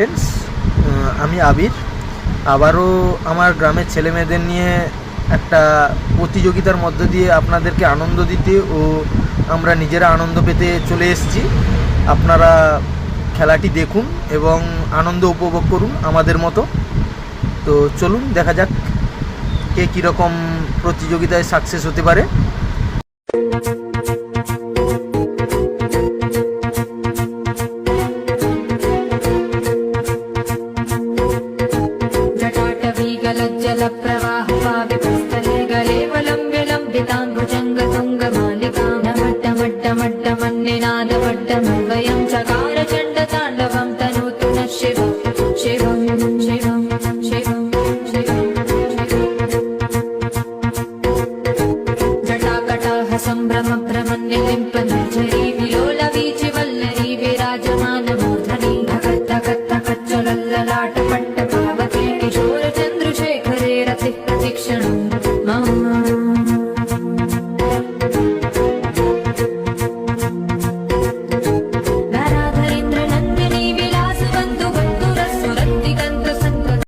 Friends, আমি আবির আবারও আমার গ্রামের ছেলেমেয়েদের নিয়ে একটা প্রতিযোগিতার মধ্য দিয়ে আপনাদেরকে আনন্দ দিতে ও আমরা নিজেরা আনন্দ পেতে চলে এসেছি। আপনারা খেলাটি দেখুন এবং আনন্দ উপভোগ করুন আমাদের মতো। তো চলুন দেখা যাক কে কীরকম প্রতিযোগিতায় সাকসেস হতে পারে। जलप्रवाहपावितस्थले गलेवलम्बिलम्बिताङ्गुजङ्गतुङ्गमालिकानमट्टमट्टमट्टमन्निनादवट्टमन्वयं चकार चण्डताण्डवं तनोतु नः शिवं शिवं शिवं शिवं शिवं जटाकटाह सम्भ्रमभ्रमन्निलिम्पनिर्झरी विलोलवीचिवल्लरी विराजमानमूर्धनि धकत्तकत्तकच्चलल्ललाट